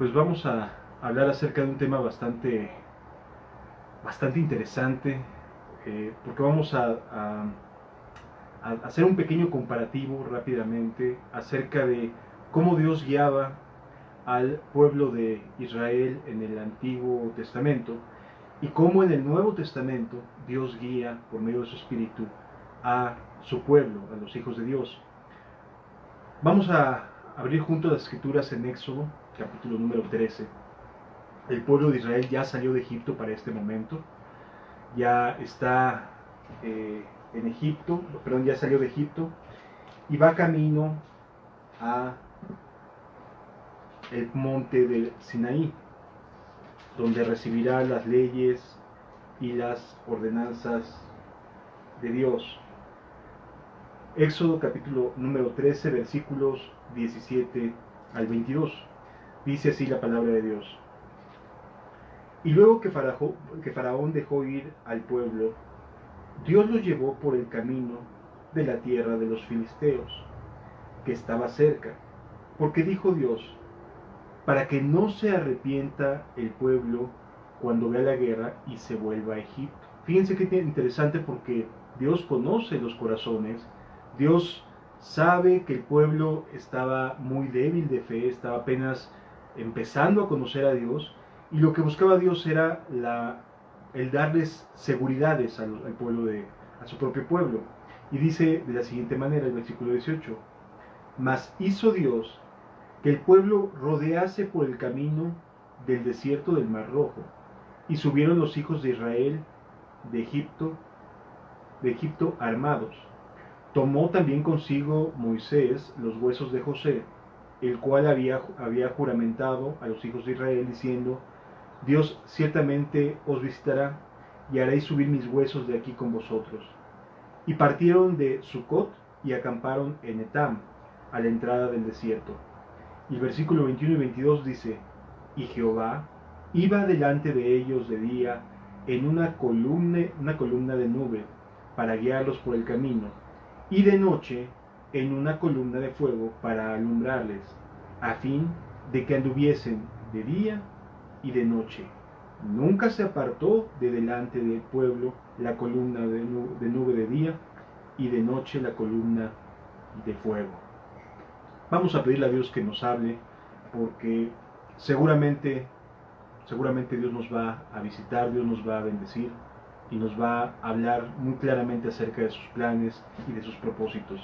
Pues vamos a hablar acerca de un tema bastante interesante, porque vamos a hacer un pequeño comparativo rápidamente acerca de cómo Dios guiaba al pueblo de Israel en el Antiguo Testamento y cómo en el Nuevo Testamento Dios guía por medio de su Espíritu a su pueblo, a los hijos de Dios. Vamos a abrir juntos las Escrituras en Éxodo, capítulo número 13. El pueblo de Israel ya salió de Egipto para este momento, ya está en Egipto, perdón, ya salió de Egipto y va camino a el monte del Sinaí, donde recibirá las leyes y las ordenanzas de Dios. Éxodo capítulo número 13, versículos 17 al 22. Dice así la palabra de Dios. Y luego que Faraón dejó ir al pueblo, Dios los llevó por el camino de la tierra de los filisteos, que estaba cerca, porque dijo Dios, para que no se arrepienta el pueblo cuando vea la guerra y se vuelva a Egipto. Fíjense qué interesante, porque Dios conoce los corazones, Dios sabe que el pueblo estaba muy débil de fe, estaba apenas empezando a conocer a Dios, y lo que buscaba Dios era el darles seguridades al pueblo, a su propio pueblo. Y dice de la siguiente manera el versículo 18, mas hizo Dios que el pueblo rodease por el camino del desierto del Mar Rojo, y subieron los hijos de Israel de Egipto armados. Tomó también consigo Moisés los huesos de José, el cual había juramentado a los hijos de Israel, diciendo, Dios ciertamente os visitará, y haréis subir mis huesos de aquí con vosotros. Y partieron de Sucot y acamparon en Etam, a la entrada del desierto. Y el versículo 21 y 22 dice, y Jehová iba delante de ellos de día en una columna de nube, para guiarlos por el camino, y de noche en una columna de fuego para alumbrarles, a fin de que anduviesen de día y de noche. Nunca se apartó de delante del pueblo la columna de nube de día, y de noche la columna de fuego. Vamos a pedirle a Dios que nos hable, porque seguramente Dios nos va a visitar, Dios nos va a bendecir y nos va a hablar muy claramente acerca de sus planes y de sus propósitos.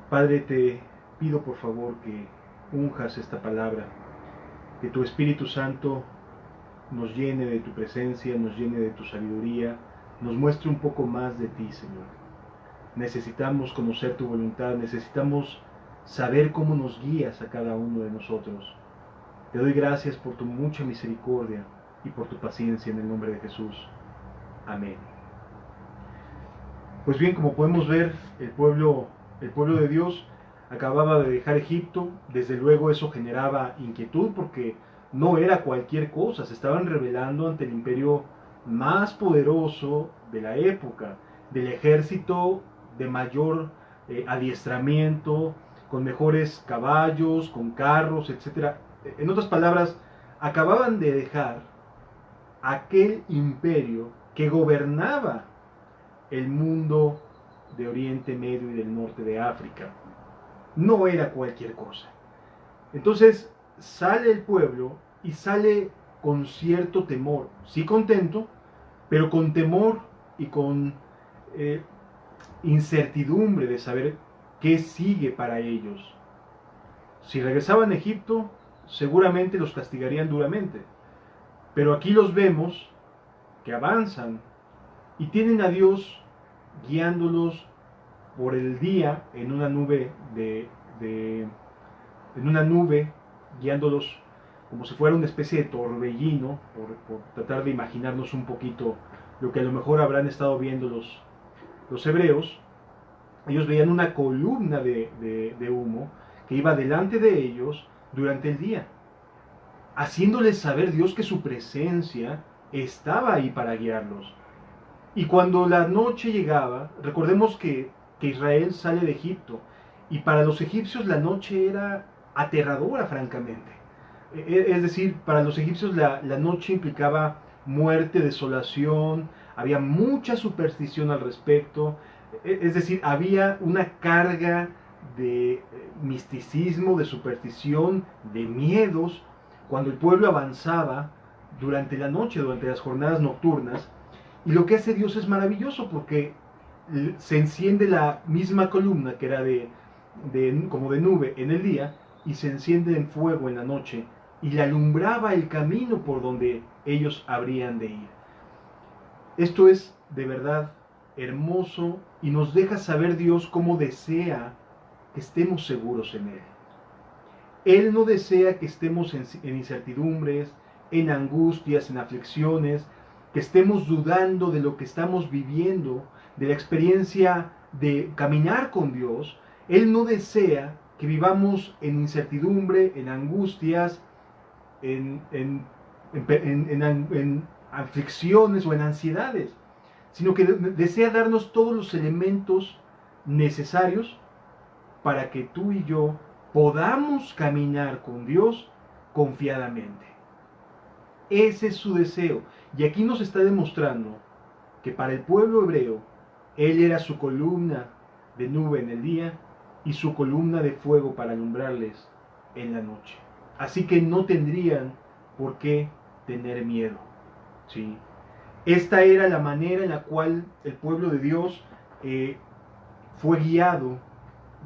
Padre, te pido por favor que unjas esta palabra, que tu Espíritu Santo nos llene de tu presencia, nos llene de tu sabiduría, nos muestre un poco más de ti, Señor. Necesitamos conocer tu voluntad, necesitamos saber cómo nos guías a cada uno de nosotros. Te doy gracias por tu mucha misericordia y por tu paciencia en el nombre de Jesús. Amén. Pues bien, como podemos ver, el pueblo de Dios acababa de dejar Egipto. Desde luego eso generaba inquietud, porque no era cualquier cosa, se estaban rebelando ante el imperio más poderoso de la época, del ejército de mayor adiestramiento, con mejores caballos, con carros, etc. En otras palabras, acababan de dejar aquel imperio que gobernaba el mundo de Oriente Medio y del norte de África. No era cualquier cosa. Entonces sale el pueblo y sale con cierto temor, sí contento, pero con temor y con incertidumbre de saber qué sigue para ellos. Si regresaban a Egipto, seguramente los castigarían duramente, pero aquí los vemos que avanzan y tienen a Dios guiándolos por el día en una nube guiándolos como si fuera una especie de torbellino, por tratar de imaginarnos un poquito lo que a lo mejor habrán estado viendo los hebreos. Ellos veían una columna de humo que iba delante de ellos durante el día, haciéndoles saber Dios que su presencia estaba ahí para guiarlos. Y cuando la noche llegaba, recordemos que Israel sale de Egipto, y para los egipcios la noche era aterradora, francamente. Es decir, para los egipcios la noche implicaba muerte, desolación, había mucha superstición al respecto, es decir, había una carga de misticismo, de superstición, de miedos, cuando el pueblo avanzaba durante la noche, durante las jornadas nocturnas. Y lo que hace Dios es maravilloso porque se enciende la misma columna que era como de nube en el día y se enciende en fuego en la noche y le alumbraba el camino por donde ellos habrían de ir. Esto es de verdad hermoso y nos deja saber Dios cómo desea que estemos seguros en Él. Él no desea que estemos en incertidumbres, en angustias, en aflicciones, que estemos dudando de lo que estamos viviendo, de la experiencia de caminar con Dios. Él no desea que vivamos en incertidumbre, en angustias, en aflicciones o en ansiedades, sino que desea darnos todos los elementos necesarios para que tú y yo podamos caminar con Dios confiadamente. Ese es su deseo. Y aquí nos está demostrando que para el pueblo hebreo, Él era su columna de nube en el día y su columna de fuego para alumbrarles en la noche. Así que no tendrían por qué tener miedo. ¿Sí? Esta era la manera en la cual el pueblo de Dios fue guiado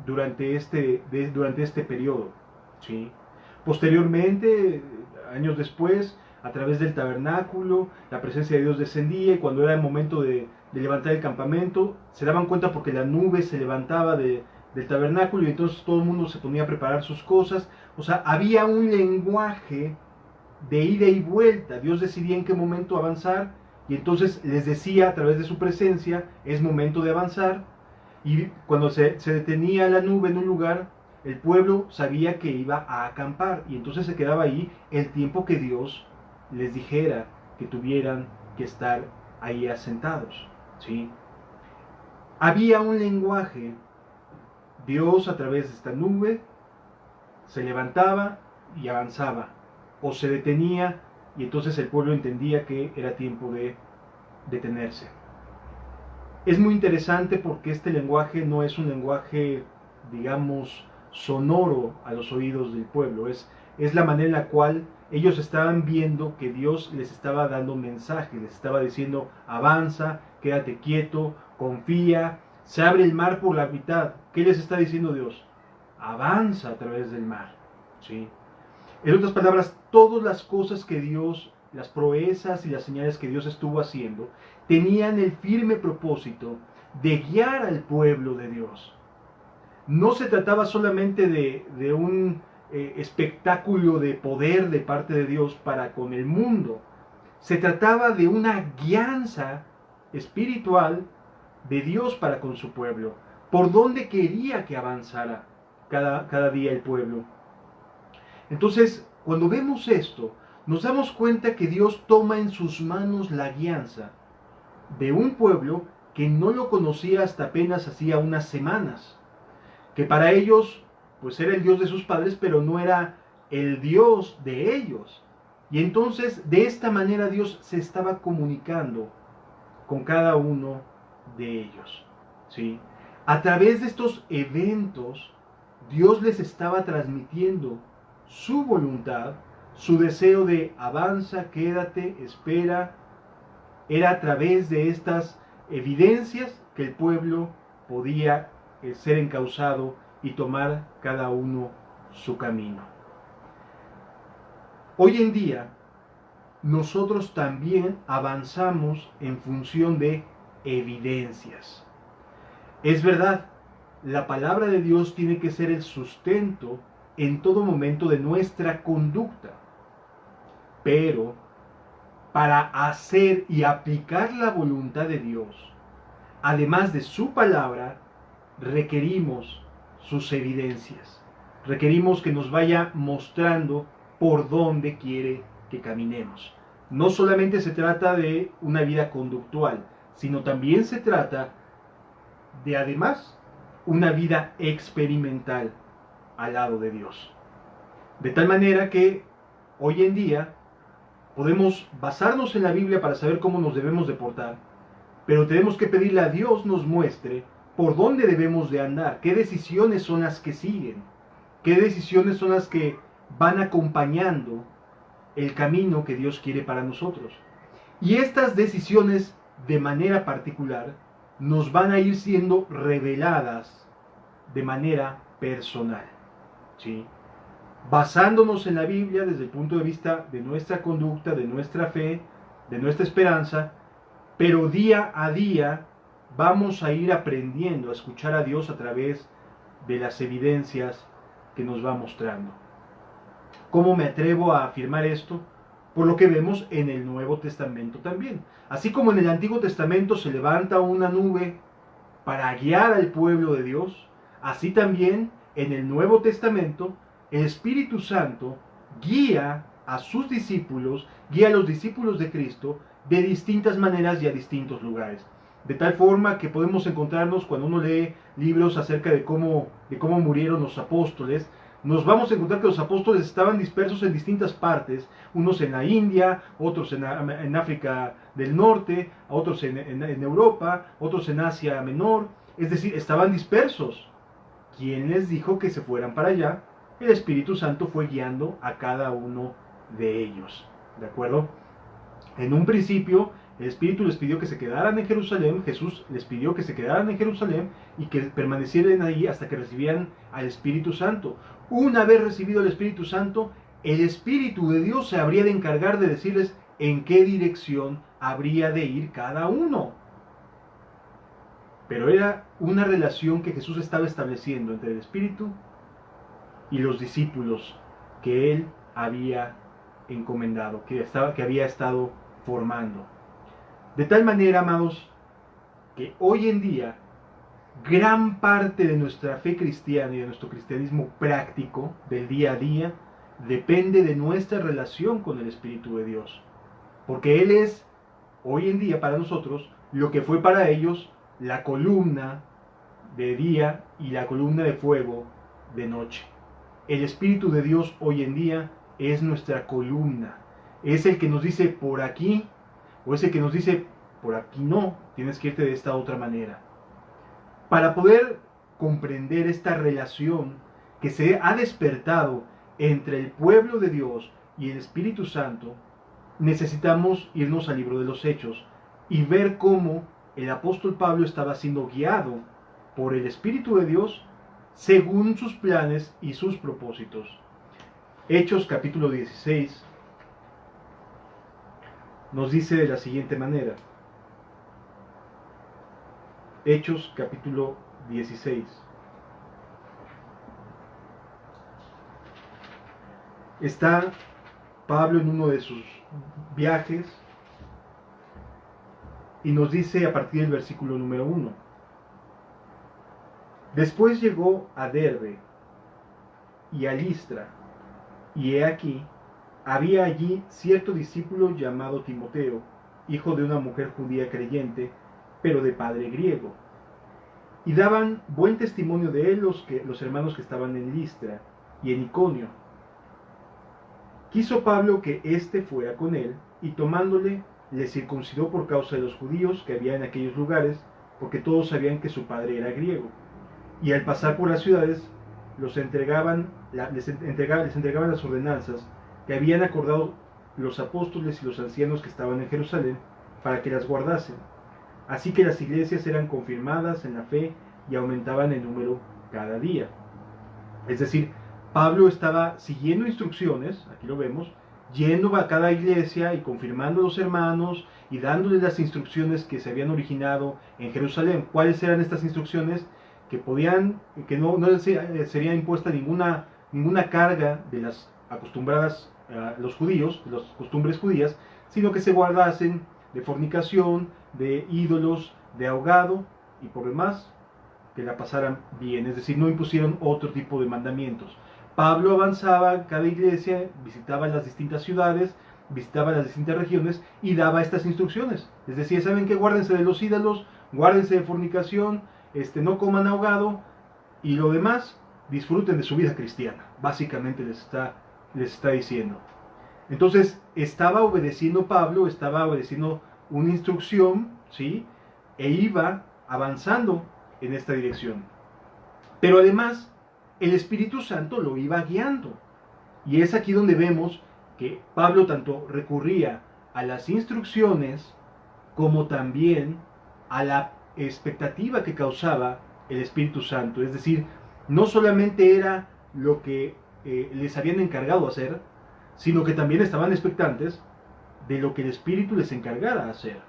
durante este periodo. ¿Sí? Posteriormente, años después, a través del tabernáculo, la presencia de Dios descendía y cuando era el momento de levantar el campamento, se daban cuenta porque la nube se levantaba del tabernáculo y entonces todo el mundo se ponía a preparar sus cosas. O sea, había un lenguaje de ida y vuelta. Dios decidía en qué momento avanzar y entonces les decía a través de su presencia, es momento de avanzar. Y cuando se detenía la nube en un lugar, el pueblo sabía que iba a acampar y entonces se quedaba ahí el tiempo que Dios les dijera que tuvieran que estar ahí asentados. ¿Sí? Había un lenguaje. Dios a través de esta nube se levantaba y avanzaba, o se detenía y entonces el pueblo entendía que era tiempo de detenerse. Es muy interesante porque este lenguaje no es un lenguaje, digamos, sonoro a los oídos del pueblo, es la manera en la cual ellos estaban viendo que Dios les estaba dando mensajes, les estaba diciendo, avanza, quédate quieto, confía, se abre el mar por la mitad. ¿Qué les está diciendo Dios? Avanza a través del mar. ¿Sí? En otras palabras, todas las cosas que Dios, las proezas y las señales que Dios estuvo haciendo, tenían el firme propósito de guiar al pueblo de Dios. No se trataba solamente de un espectáculo de poder de parte de Dios para con el mundo. Se trataba de una guianza espiritual de Dios para con su pueblo. Por donde quería que avanzara cada día el pueblo. Entonces, cuando vemos esto, nos damos cuenta que Dios toma en sus manos la guianza de un pueblo que no lo conocía hasta apenas hacía unas semanas, que para ellos pues era el Dios de sus padres, pero no era el Dios de ellos. Y entonces de esta manera Dios se estaba comunicando con cada uno de ellos. ¿Sí? A través de estos eventos, Dios les estaba transmitiendo su voluntad, su deseo de avanza, quédate, espera. Era a través de estas evidencias que el pueblo podía ser encauzado y tomar cada uno su camino. Hoy en día, nosotros también avanzamos en función de evidencias. Es verdad, la palabra de Dios tiene que ser el sustento en todo momento de nuestra conducta, pero para hacer y aplicar la voluntad de Dios, además de su palabra, requerimos sus evidencias. Requerimos que nos vaya mostrando por dónde quiere que caminemos. No solamente se trata de una vida conductual, sino también se trata de, además, una vida experimental al lado de Dios. De tal manera que hoy en día podemos basarnos en la Biblia para saber cómo nos debemos de portar, pero tenemos que pedirle a Dios nos muestre por dónde debemos de andar, qué decisiones son las que siguen, qué decisiones son las que van acompañando el camino que Dios quiere para nosotros. Y estas decisiones de manera particular nos van a ir siendo reveladas de manera personal, ¿sí? Basándonos en la Biblia desde el punto de vista de nuestra conducta, de nuestra fe, de nuestra esperanza, pero día a día vamos a ir aprendiendo a escuchar a Dios a través de las evidencias que nos va mostrando. ¿Cómo me atrevo a afirmar esto? Por lo que vemos en el Nuevo Testamento también. Así como en el Antiguo Testamento se levanta una nube para guiar al pueblo de Dios, así también en el Nuevo Testamento el Espíritu Santo guía a sus discípulos, guía a los discípulos de Cristo de distintas maneras y a distintos lugares. De tal forma que podemos encontrarnos cuando uno lee libros acerca de cómo murieron los apóstoles, nos vamos a encontrar que los apóstoles estaban dispersos en distintas partes, unos en la India, otros en África del Norte, otros en Europa, otros en Asia Menor, es decir, estaban dispersos. ¿Quién les dijo que se fueran para allá? El Espíritu Santo fue guiando a cada uno de ellos, ¿de acuerdo? En un principio, el Espíritu les pidió que se quedaran en Jerusalén, Jesús les pidió que se quedaran en Jerusalén y que permanecieran ahí hasta que recibieran al Espíritu Santo. Una vez recibido el Espíritu Santo, el Espíritu de Dios se habría de encargar de decirles en qué dirección habría de ir cada uno. Pero era una relación que Jesús estaba estableciendo entre el Espíritu y los discípulos que él había encomendado, que había estado formando. De tal manera, amados, que hoy en día gran parte de nuestra fe cristiana y de nuestro cristianismo práctico del día a día depende de nuestra relación con el Espíritu de Dios. Porque Él es, hoy en día para nosotros, lo que fue para ellos la columna de día y la columna de fuego de noche. El Espíritu de Dios hoy en día es nuestra columna. Es el que nos dice por aquí, o es el que nos dice por aquí no, tienes que irte de esta otra manera. Para poder comprender esta relación que se ha despertado entre el pueblo de Dios y el Espíritu Santo, necesitamos irnos al libro de los Hechos y ver cómo el apóstol Pablo estaba siendo guiado por el Espíritu de Dios según sus planes y sus propósitos. Hechos capítulo 16 nos dice de la siguiente manera. Hechos capítulo 16. Está Pablo en uno de sus viajes y nos dice a partir del versículo número 1. Después llegó a Derbe y a Listra, y he aquí, había allí cierto discípulo llamado Timoteo, hijo de una mujer judía creyente, pero de padre griego. Y daban buen testimonio de él los hermanos que estaban en Listra y en Iconio. Quiso Pablo que éste fuera con él, y tomándole, le circuncidó por causa de los judíos que había en aquellos lugares, porque todos sabían que su padre era griego. Y al pasar por las ciudades, les entregaban las ordenanzas que habían acordado los apóstoles y los ancianos que estaban en Jerusalén, para que las guardasen. Así que las iglesias eran confirmadas en la fe y aumentaban en número cada día. Es decir, Pablo estaba siguiendo instrucciones, aquí lo vemos, yendo a cada iglesia y confirmando a los hermanos y dándoles las instrucciones que se habían originado en Jerusalén. ¿Cuáles eran estas instrucciones? Que no les sería impuesta ninguna carga de las acostumbradas a los judíos, de las costumbres judías, sino que se guardasen de fornicación, de ídolos, de ahogado, y por demás, que la pasaran bien, es decir, no impusieron otro tipo de mandamientos. Pablo avanzaba a cada iglesia, visitaba las distintas ciudades, visitaba las distintas regiones y daba estas instrucciones. Les decía, ¿saben qué? Guárdense de los ídolos, guárdense de fornicación, no coman ahogado, y lo demás, disfruten de su vida cristiana. Básicamente les está diciendo. Entonces estaba obedeciendo Pablo, estaba obedeciendo una instrucción, ¿sí? E iba avanzando en esta dirección. Pero además, el Espíritu Santo lo iba guiando. Y es aquí donde vemos que Pablo tanto recurría a las instrucciones como también a la expectativa que causaba el Espíritu Santo. Es decir, no solamente era lo que les habían encargado hacer, sino que también estaban expectantes de lo que el Espíritu les encargara hacer.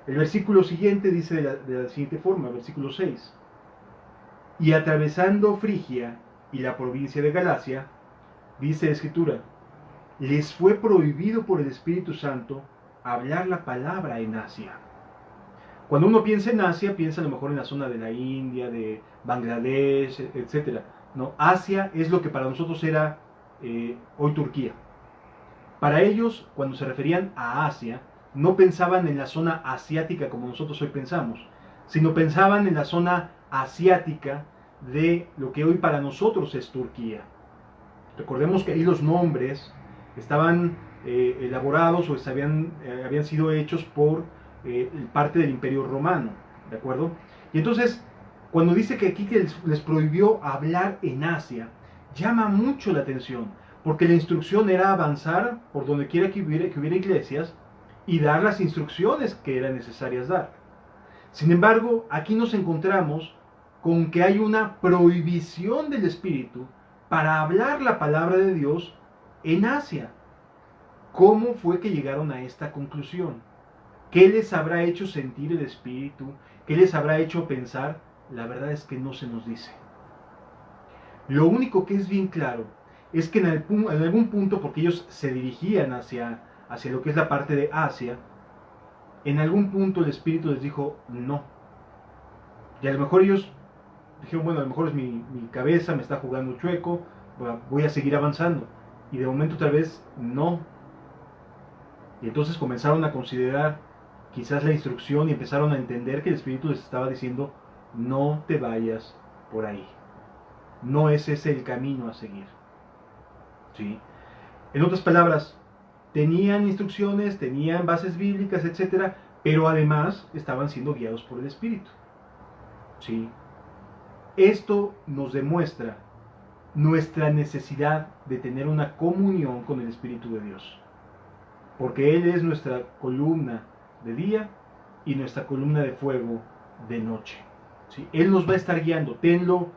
El versículo siguiente dice de la siguiente forma, versículo 6. Y atravesando Frigia y la provincia de Galacia, dice la Escritura, les fue prohibido por el Espíritu Santo hablar la palabra en Asia. Cuando uno piensa en Asia, piensa a lo mejor en la zona de la India, de Bangladesh, etc. No, Asia es lo que para nosotros era hoy Turquía. Para ellos, cuando se referían a Asia, no pensaban en la zona asiática como nosotros hoy pensamos, sino pensaban en la zona asiática de lo que hoy para nosotros es Turquía. Recordemos que ahí los nombres estaban elaborados o habían sido hechos por parte del Imperio Romano, ¿de acuerdo? Y entonces, cuando dice que aquí que les prohibió hablar en Asia, llama mucho la atención, porque la instrucción era avanzar por donde quiera que hubiera iglesias y dar las instrucciones que eran necesarias dar. Sin embargo, aquí nos encontramos con que hay una prohibición del Espíritu para hablar la palabra de Dios en Asia. ¿Cómo fue que llegaron a esta conclusión? ¿Qué les habrá hecho sentir el Espíritu? ¿Qué les habrá hecho pensar? La verdad es que no se nos dice. Lo único que es bien claro es que en algún punto, porque ellos se dirigían hacia lo que es la parte de Asia, en algún punto el Espíritu les dijo no. Y a lo mejor ellos dijeron, bueno, a lo mejor es mi cabeza, me está jugando chueco, voy a seguir avanzando. Y de momento tal vez no. Y entonces comenzaron a considerar quizás la instrucción y empezaron a entender que el Espíritu les estaba diciendo, no te vayas por ahí. No es ese el camino a seguir. ¿Sí? En otras palabras, tenían instrucciones, tenían bases bíblicas, etc., pero además estaban siendo guiados por el Espíritu. ¿Sí? Esto nos demuestra nuestra necesidad de tener una comunión con el Espíritu de Dios. Porque Él es nuestra columna de día y nuestra columna de fuego de noche. ¿Sí? Él nos va a estar guiando, tenlo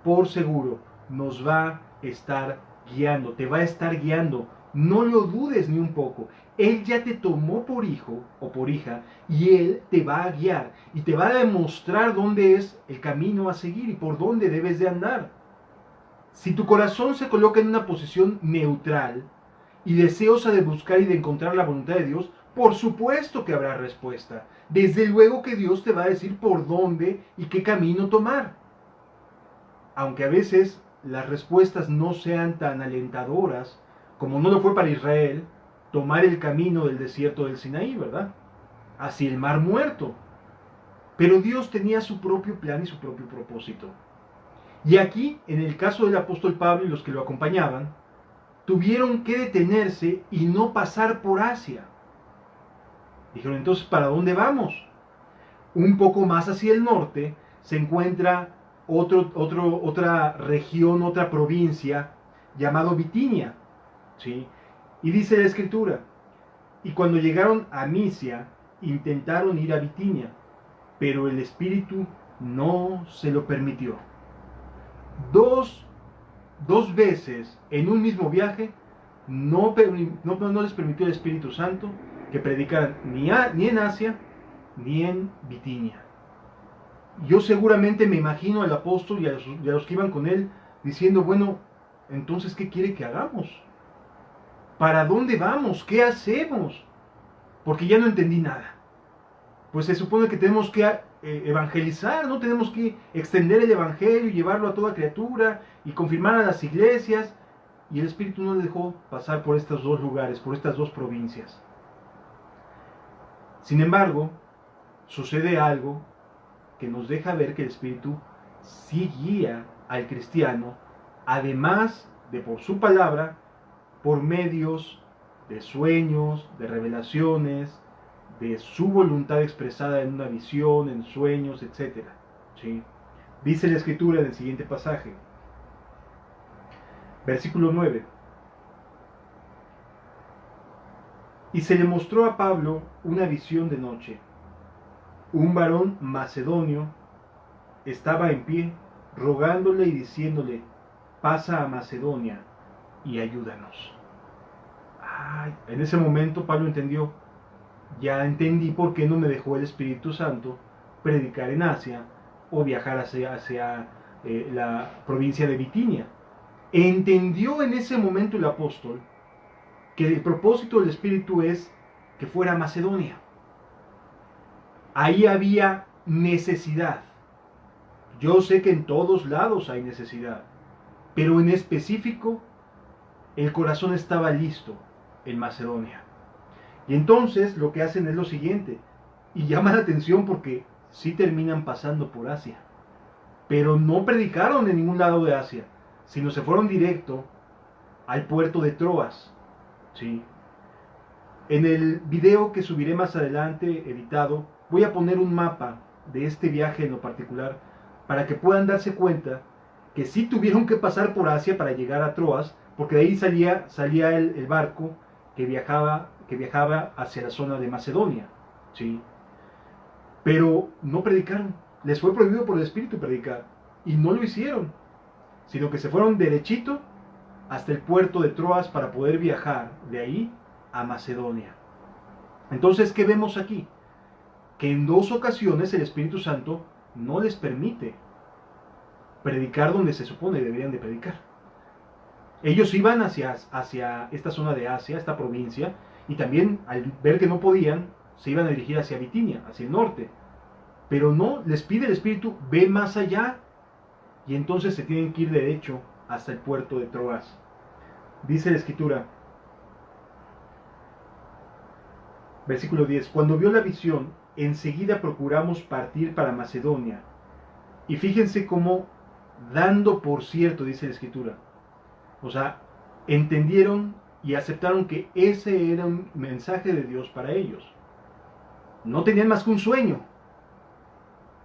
por seguro, nos va a estar guiando, te va a estar guiando. No lo dudes ni un poco. Él ya te tomó por hijo o por hija y Él te va a guiar y te va a demostrar dónde es el camino a seguir y por dónde debes de andar. Si tu corazón se coloca en una posición neutral y deseosa de buscar y de encontrar la voluntad de Dios, por supuesto que habrá respuesta. Desde luego que Dios te va a decir por dónde y qué camino tomar. Aunque a veces las respuestas no sean tan alentadoras, como no lo fue para Israel, tomar el camino del desierto del Sinaí, ¿verdad? Hacia el mar muerto. Pero Dios tenía su propio plan y su propio propósito. Y aquí, en el caso del apóstol Pablo y los que lo acompañaban, tuvieron que detenerse y no pasar por Asia. Dijeron, entonces, ¿para dónde vamos? Un poco más hacia el norte se encuentra otra región, otra provincia, llamado Bitinia. ¿Sí? Y dice la Escritura, y cuando llegaron a Misia, intentaron ir a Bitinia, pero el Espíritu no se lo permitió. Dos veces en un mismo viaje no les permitió el Espíritu Santo que predicaran ni en Asia ni en Bitinia. Yo seguramente me imagino al apóstol y a los que iban con él diciendo, bueno, entonces ¿qué quiere que hagamos? ¿Para dónde vamos? ¿Qué hacemos? Porque ya no entendí nada. Pues se supone que tenemos que evangelizar, ¿no? Tenemos que extender el evangelio y llevarlo a toda criatura y confirmar a las iglesias. Y el Espíritu no le dejó pasar por estos dos lugares, por estas dos provincias. Sin embargo, sucede algo que nos deja ver que el Espíritu sí guía al cristiano, además de por su palabra, por medios de sueños, de revelaciones, de su voluntad expresada en una visión, en sueños, etc. ¿Sí? Dice la Escritura en el siguiente pasaje, versículo 9. Y se le mostró a Pablo una visión de noche. Un varón macedonio estaba en pie, rogándole y diciéndole, pasa a Macedonia y ayúdanos. Ay, en ese momento Pablo entendió, ya entendí por qué no me dejó el Espíritu Santo predicar en Asia o viajar hacia la provincia de Bitinia. Entendió en ese momento el apóstol que el propósito del Espíritu es que fuera a Macedonia. Ahí había necesidad. Yo sé que en todos lados hay necesidad, pero en específico el corazón estaba listo en Macedonia. Y entonces lo que hacen es lo siguiente, y llama la atención porque sí terminan pasando por Asia, pero no predicaron en ningún lado de Asia, sino se fueron directo al puerto de Troas. ¿Sí? En el video que subiré más adelante, editado, voy a poner un mapa de este viaje en lo particular, para que puedan darse cuenta que sí tuvieron que pasar por Asia para llegar a Troas, porque de ahí salía el barco que viajaba hacia la zona de Macedonia. ¿Sí? Pero no predicaron, les fue prohibido por el Espíritu predicar, y no lo hicieron, sino que se fueron derechito hasta el puerto de Troas para poder viajar de ahí a Macedonia. Entonces, ¿qué vemos aquí? Que en 2 ocasiones el Espíritu Santo no les permite predicar donde se supone deberían de predicar. Ellos iban hacia esta zona de Asia, esta provincia, y también al ver que no podían, se iban a dirigir hacia Bitinia, hacia el norte. Pero no, les pide el Espíritu, ve más allá, y entonces se tienen que ir derecho hasta el puerto de Troas. Dice la Escritura, versículo 10, cuando vio la visión, enseguida procuramos partir para Macedonia. Y fíjense cómo, dando por cierto, dice la Escritura, o sea, entendieron y aceptaron que ese era un mensaje de Dios para ellos. No tenían más que un sueño,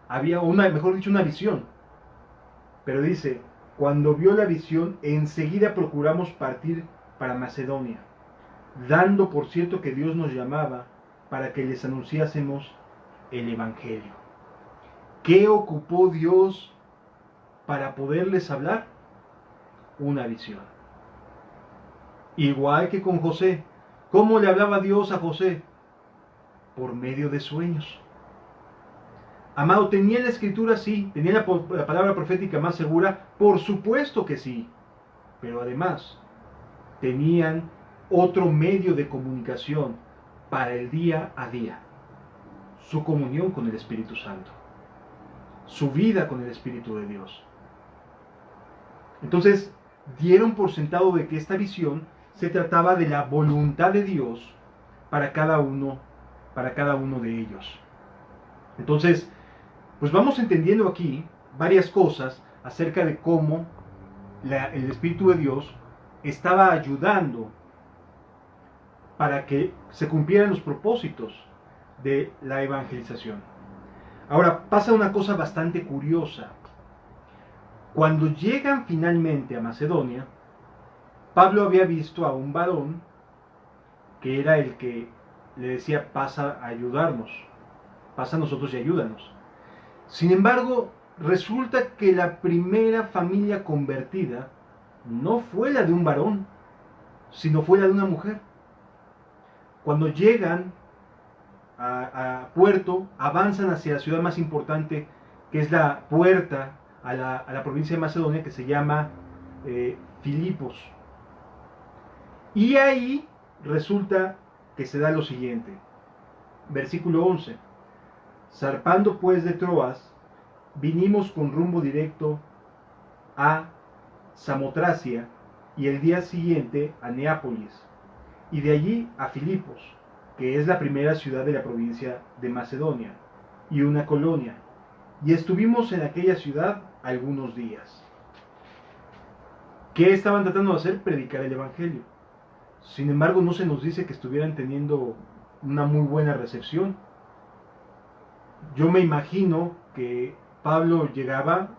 había mejor dicho, una visión. Pero dice, cuando vio la visión, enseguida procuramos partir para Macedonia, dando por cierto que Dios nos llamaba para que les anunciásemos el Evangelio. ¿Qué ocupó Dios para poderles hablar? Una visión. Igual que con José. ¿Cómo le hablaba Dios a José? Por medio de sueños. Amado, ¿tenía la Escritura? Sí. ¿Tenía la palabra profética más segura? Por supuesto que sí. Pero además, tenían otro medio de comunicación para el día a día. Su comunión con el Espíritu Santo. Su vida con el Espíritu de Dios. Entonces, dieron por sentado de que esta visión se trataba de la voluntad de Dios para cada uno de ellos. Entonces, pues vamos entendiendo aquí varias cosas acerca de cómo el Espíritu de Dios estaba ayudando para que se cumplieran los propósitos de la evangelización. Ahora, pasa una cosa bastante curiosa. Cuando llegan finalmente a Macedonia, Pablo había visto a un varón que era el que le decía, pasa a ayudarnos, pasa a nosotros y ayúdanos. Sin embargo, resulta que la primera familia convertida no fue la de un varón, sino fue la de una mujer. Cuando llegan a Puerto, avanzan hacia la ciudad más importante, que es la puerta a la provincia de Macedonia, que se llama Filipos. Y ahí resulta que se da lo siguiente. Versículo 11. Zarpando pues de Troas, vinimos con rumbo directo a Samotracia y el día siguiente a Neápolis, y de allí a Filipos, que es la primera ciudad de la provincia de Macedonia, y una colonia, y estuvimos en aquella ciudad algunos días. ¿Qué estaban tratando de hacer? Predicar el Evangelio. Sin embargo, no se nos dice que estuvieran teniendo una muy buena recepción. Yo me imagino que Pablo llegaba,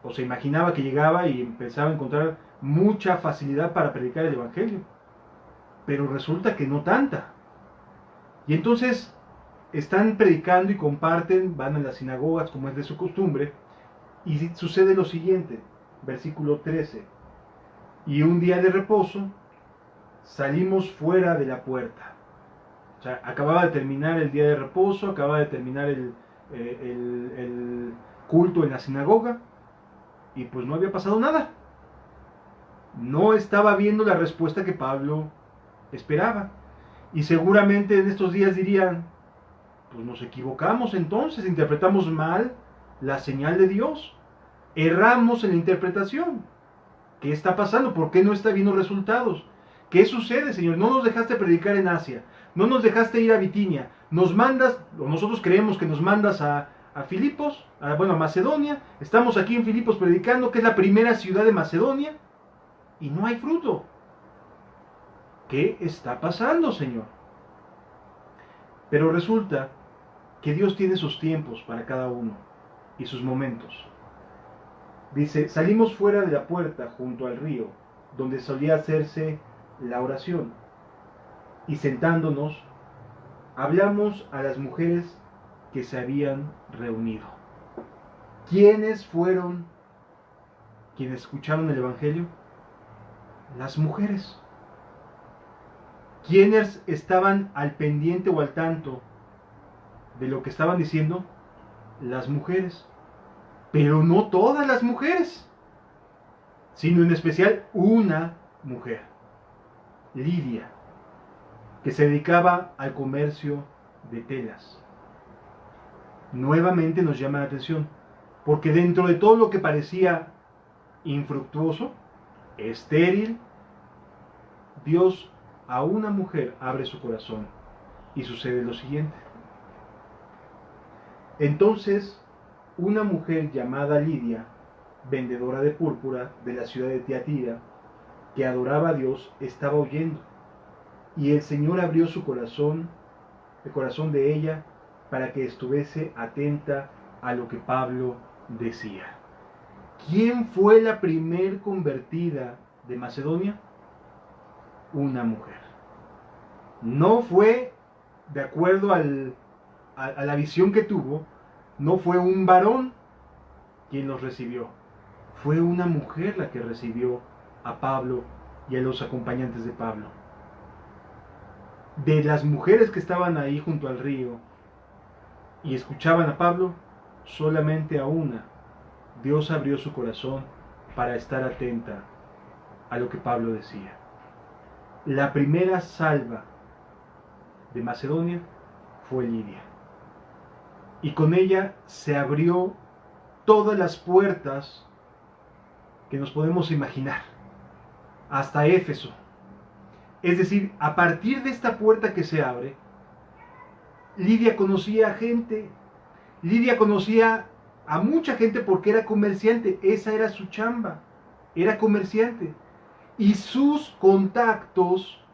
o se imaginaba que llegaba y empezaba a encontrar mucha facilidad para predicar el Evangelio. Pero resulta que no tanta. Y entonces están predicando y comparten, van a las sinagogas como es de su costumbre, y sucede lo siguiente, versículo 13. Y un día de reposo salimos fuera de la puerta. O sea, acababa de terminar el día de reposo, acababa de terminar el culto en la sinagoga, y pues no había pasado nada. No estaba viendo la respuesta que Pablo esperaba. Y seguramente en estos días dirían, pues nos equivocamos entonces, interpretamos mal la señal de Dios, erramos en la interpretación. ¿Qué está pasando? ¿Por qué no está viendo resultados? ¿Qué sucede, Señor? No nos dejaste predicar en Asia, no nos dejaste ir a Bitinia, nos mandas, o nosotros creemos que nos mandas a Filipos, a Macedonia, estamos aquí en Filipos predicando, que es la primera ciudad de Macedonia, y no hay fruto. ¿Qué está pasando, Señor? Pero resulta que Dios tiene sus tiempos para cada uno y sus momentos. Dice, salimos fuera de la puerta junto al río, donde solía hacerse la oración, y sentándonos, hablamos a las mujeres que se habían reunido. ¿Quiénes fueron quienes escucharon el Evangelio? Las mujeres. ¿Quiénes estaban al pendiente o al tanto de lo que estaban diciendo? Las mujeres. Pero no todas las mujeres, sino en especial una mujer, Lidia, que se dedicaba al comercio de telas. Nuevamente nos llama la atención, porque dentro de todo lo que parecía infructuoso, estéril, Dios a una mujer abre su corazón y sucede lo siguiente. Entonces, una mujer llamada Lidia, vendedora de púrpura de la ciudad de Tiatira, que adoraba a Dios, estaba oyendo, y el Señor abrió su corazón, el corazón de ella, para que estuviese atenta a lo que Pablo decía. ¿Quién fue la primer convertida de Macedonia? Una mujer. No fue, de acuerdo a la visión que tuvo, no fue un varón quien los recibió. Fue una mujer la que recibió a Pablo y a los acompañantes de Pablo. De las mujeres que estaban ahí junto al río y escuchaban a Pablo, solamente a una Dios abrió su corazón para estar atenta a lo que Pablo decía. La primera salva de Macedonia fue Lidia. Y con ella se abrió todas las puertas que nos podemos imaginar, hasta Éfeso. Es decir, a partir de esta puerta que se abre, Lidia conocía a gente, Lidia conocía a mucha gente porque era comerciante, esa era su chamba, era comerciante. Y sus contactos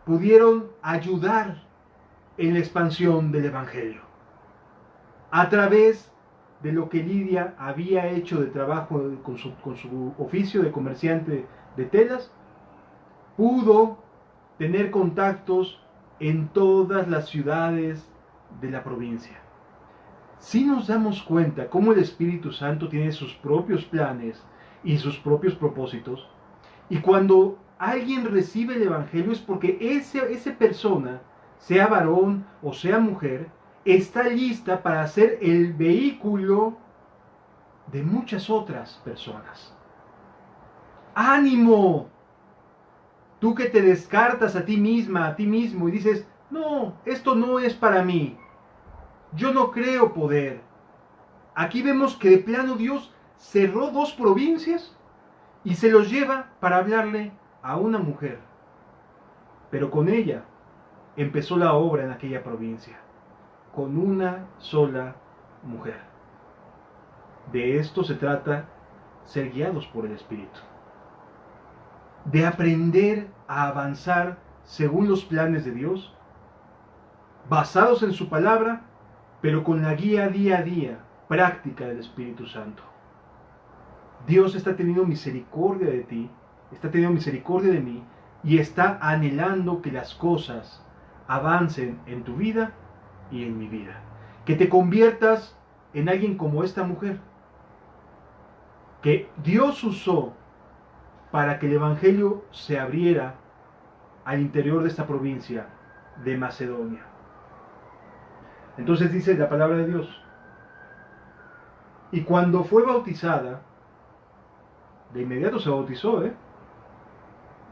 pudieron ayudar en la expansión del Evangelio. A través de lo que Lidia había hecho de trabajo con su oficio de comerciante de telas, pudo tener contactos en todas las ciudades de la provincia. Si nos damos cuenta cómo el Espíritu Santo tiene sus propios planes y sus propios propósitos, y cuando alguien recibe el Evangelio es porque esa persona, sea varón o sea mujer, está lista para ser el vehículo de muchas otras personas. ¡Ánimo! Tú que te descartas a ti misma, a ti mismo y dices, no, esto no es para mí. Yo no creo poder. Aquí vemos que de plano Dios cerró 2 provincias y se los lleva para hablarle a una mujer. Pero con ella empezó la obra en aquella provincia, con una sola mujer. De esto se trata ser guiados por el Espíritu. De aprender a avanzar según los planes de Dios, basados en su palabra, pero con la guía día a día, práctica del Espíritu Santo. Dios está teniendo misericordia de ti, está teniendo misericordia de mí, y está anhelando que las cosas avancen en tu vida y en mi vida. Que te conviertas en alguien como esta mujer, que Dios usó para que el Evangelio se abriera al interior de esta provincia de Macedonia. Entonces dice la palabra de Dios: y cuando fue bautizada, de inmediato se bautizó,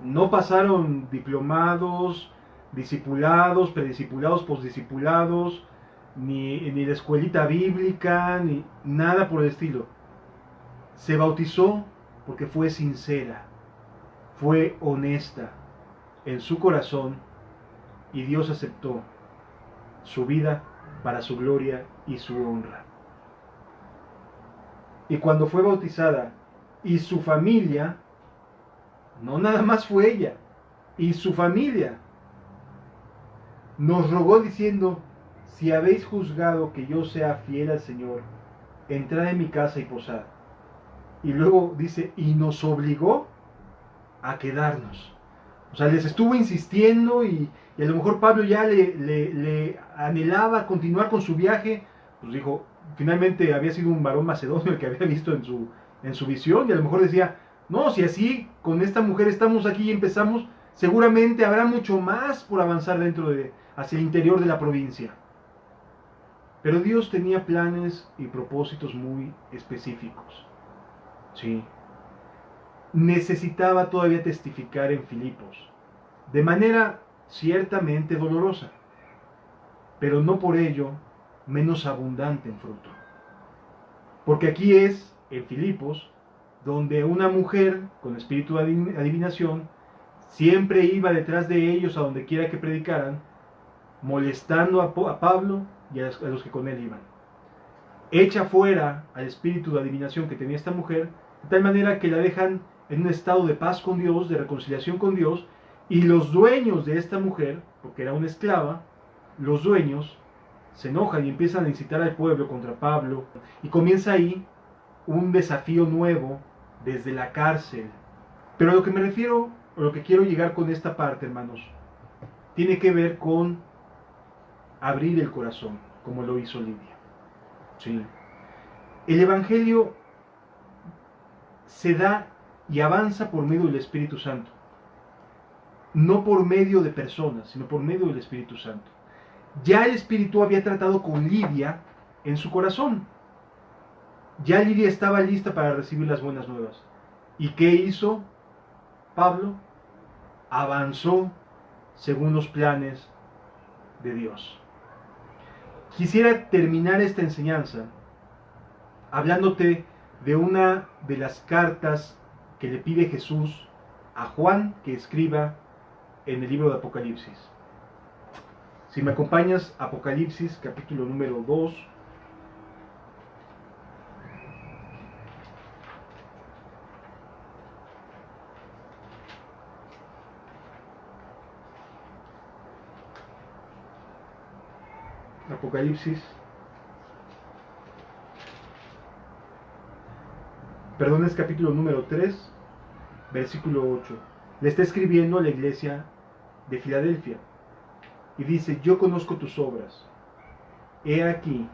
no pasaron diplomados, discipulados, prediscipulados, postdiscipulados, ni la escuelita bíblica, ni nada por el estilo. Se bautizó porque fue sincera, fue honesta en su corazón, y Dios aceptó su vida para su gloria y su honra. Y cuando fue bautizada, y su familia, no nada más fue ella, y su familia, nos rogó diciendo: si habéis juzgado que yo sea fiel al Señor, entrad en mi casa y posad. Y luego dice: y nos obligó a quedarnos. O sea, les estuvo insistiendo, y a lo mejor Pablo ya le anhelaba continuar con su viaje. Pues dijo, finalmente había sido un varón macedonio el que había visto en su visión, y a lo mejor decía: no, si así con esta mujer estamos aquí y empezamos, seguramente habrá mucho más por avanzar hacia el interior de la provincia. Pero Dios tenía planes y propósitos muy específicos. Sí. Necesitaba todavía testificar en Filipos, de manera ciertamente dolorosa, pero no por ello menos abundante en fruto. Porque aquí es, en Filipos, donde una mujer con espíritu de adivinación siempre iba detrás de ellos a donde quiera que predicaran, molestando a Pablo y a los que con él iban. Echa fuera al espíritu de adivinación que tenía esta mujer, de tal manera que la dejan en un estado de paz con Dios, de reconciliación con Dios, y los dueños de esta mujer, porque era una esclava, los dueños se enojan y empiezan a incitar al pueblo contra Pablo, y comienza ahí un desafío nuevo desde la cárcel. Pero a lo que me refiero, o lo que quiero llegar con esta parte, hermanos, tiene que ver con abrir el corazón, como lo hizo Lidia. Sí. El Evangelio se da y avanza por medio del Espíritu Santo. No por medio de personas, sino por medio del Espíritu Santo. Ya el Espíritu había tratado con Lidia en su corazón. Ya Lidia estaba lista para recibir las buenas nuevas. ¿Y qué hizo Pablo? Avanzó según los planes de Dios. Quisiera terminar esta enseñanza hablándote de una de las cartas que le pide Jesús a Juan que escriba en el libro de Apocalipsis. Si me acompañas, Apocalipsis capítulo número 2. Apocalipsis, es capítulo número 3, versículo 8. Le está escribiendo a la iglesia de Filadelfia y dice: yo conozco tus obras. He aquí,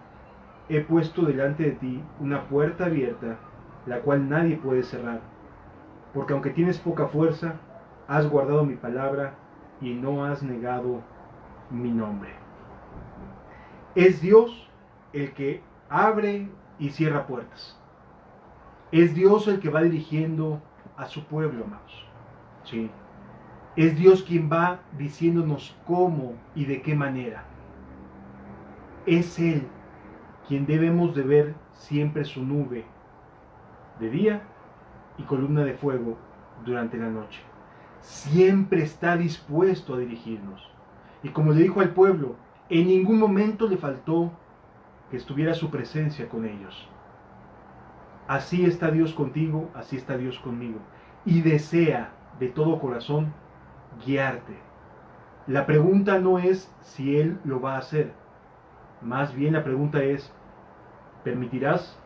he puesto delante de ti una puerta abierta, la cual nadie puede cerrar. Porque aunque tienes poca fuerza, has guardado mi palabra y no has negado mi nombre. Es Dios el que abre y cierra puertas. Es Dios el que va dirigiendo a su pueblo, amados. Sí. Es Dios quien va diciéndonos cómo y de qué manera. Es Él quien debemos de ver siempre su nube de día y columna de fuego durante la noche. Siempre está dispuesto a dirigirnos. Y como le dijo al pueblo, en ningún momento le faltó que estuviera su presencia con ellos. Así está Dios contigo, así está Dios conmigo. Y desea de todo corazón guiarte. La pregunta no es si Él lo va a hacer. Más bien la pregunta es, ¿permitirás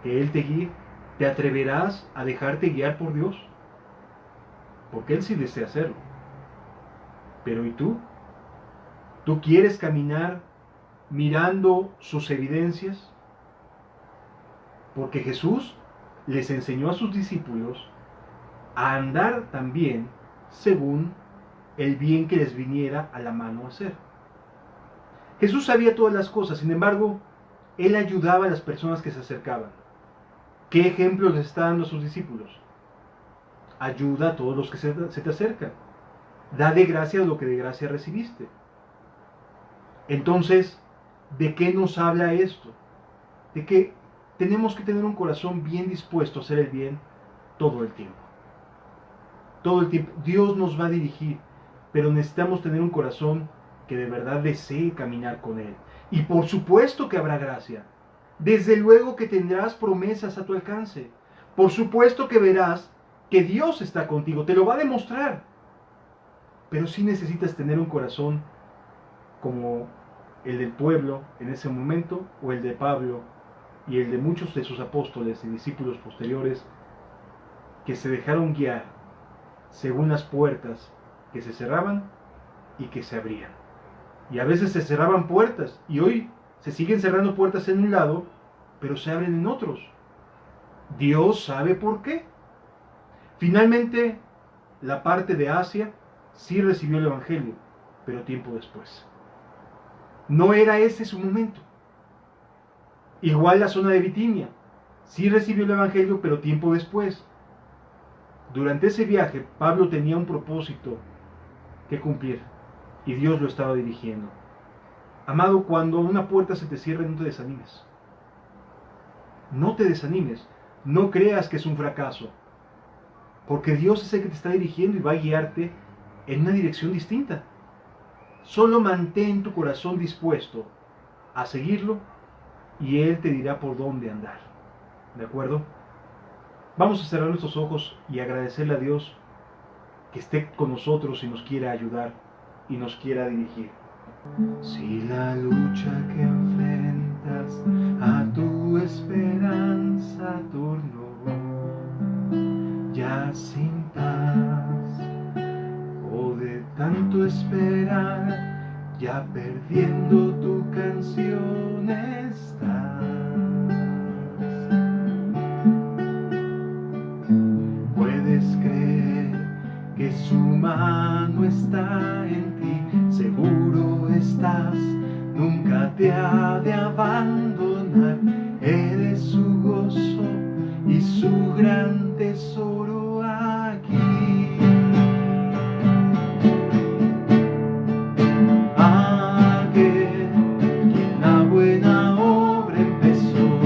que Él te guíe? ¿Te atreverás a dejarte guiar por Dios? Porque Él sí desea hacerlo. Pero ¿y tú? ¿Tú quieres caminar mirando sus evidencias? Porque Jesús les enseñó a sus discípulos a andar también según el bien que les viniera a la mano hacer. Jesús sabía todas las cosas, sin embargo, Él ayudaba a las personas que se acercaban. ¿Qué ejemplo les está dando a sus discípulos? Ayuda a todos los que se te acercan. Da de gracia lo que de gracia recibiste. Entonces, ¿de qué nos habla esto? De que tenemos que tener un corazón bien dispuesto a hacer el bien todo el tiempo. Todo el tiempo. Dios nos va a dirigir, pero necesitamos tener un corazón que de verdad desee caminar con Él. Y por supuesto que habrá gracia. Desde luego que tendrás promesas a tu alcance. Por supuesto que verás que Dios está contigo, te lo va a demostrar. Pero sí necesitas tener un corazón como el del pueblo en ese momento, o el de Pablo y el de muchos de sus apóstoles y discípulos posteriores, que se dejaron guiar según las puertas que se cerraban y que se abrían. Y a veces se cerraban puertas, y hoy se siguen cerrando puertas en un lado, pero se abren en otros. Dios sabe por qué. Finalmente, la parte de Asia sí recibió el Evangelio, pero tiempo después. No era ese su momento. Igual la zona de Bitinia, sí recibió el Evangelio, pero tiempo después. Durante ese viaje, Pablo tenía un propósito que cumplir, y Dios lo estaba dirigiendo. Amado, cuando una puerta se te cierre, no te desanimes. No te desanimes. No creas que es un fracaso, porque Dios es el que te está dirigiendo y va a guiarte en una dirección distinta. Solo mantén tu corazón dispuesto a seguirlo y Él te dirá por dónde andar. ¿De acuerdo? Vamos a cerrar nuestros ojos y agradecerle a Dios que esté con nosotros y nos quiera ayudar y nos quiera dirigir. Si la lucha que enfrentas a tu esperanza tornó ya sin paz, o de tanto esperar ya perdiendo tu canción estás, puedes creer que su mano está en ti, seguro estás, nunca te ha de abandonar, eres su gozo y su gran tesoro aquí. Aquel quien la buena obra empezó,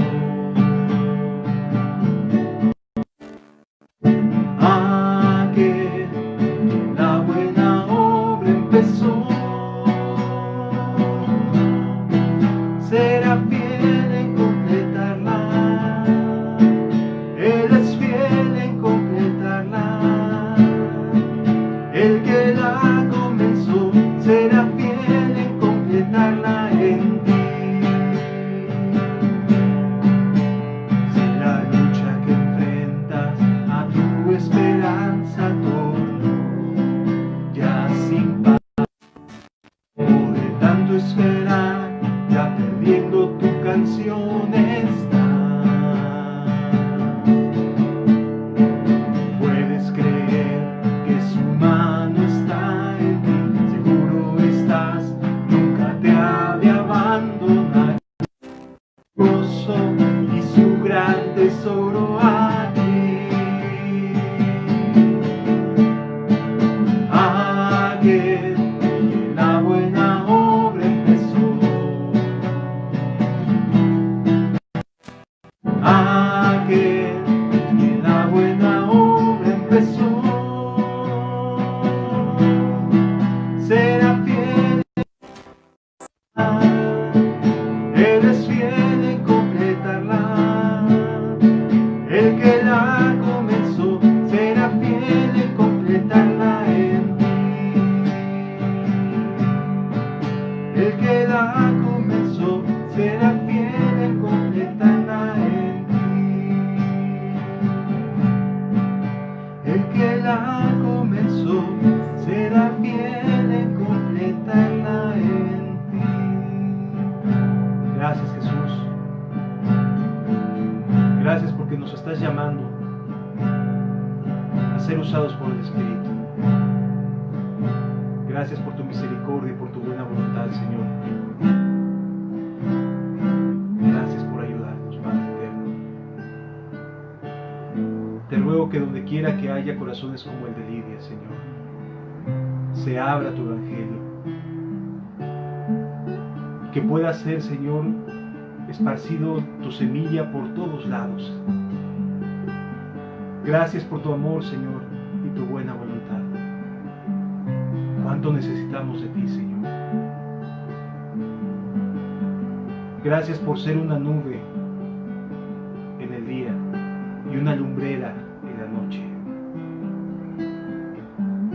aquel quien la buena obra empezó, será fiel en completarla. Él es fiel en completarla. El que la comenzó será fiel en completarla en ti. Si la lucha que enfrentas a tu esperanza tornó ya sin paz, o de tanto esperar ya perdiendo tu canción está, puedes creer que su mano está en ti, seguro estás, nunca te ha de abandonar, gozo y su gran tesoro aquí. Aquel que la buena obra empezó, El que la comenzó será fiel en completarla en ti. El que la comenzó será fiel en completarla en ti. Gracias, Jesús. Gracias porque nos estás llamando a ser usados por el Espíritu. Gracias por tu misericordia y por tu buena voluntad, Señor. Gracias por ayudarnos, Padre eterno. Te ruego que donde quiera que haya corazones como el de Lidia, Señor, se abra tu evangelio. Que pueda ser, Señor, esparcido tu semilla por todos lados. Gracias por tu amor, Señor, y tu buena voluntad. Cuánto necesitamos de ti, Señor. Gracias por ser una nube en el día y una lumbrera en la noche.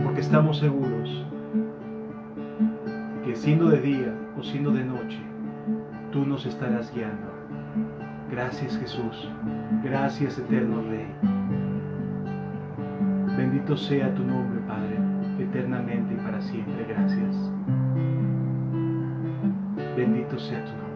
Porque estamos seguros que siendo de día o siendo de noche, tú nos estarás guiando. Gracias, Jesús. Gracias, eterno Rey. Bendito sea tu nombre, Padre, eternamente y para siempre. Gracias. Bendito sea tu nombre.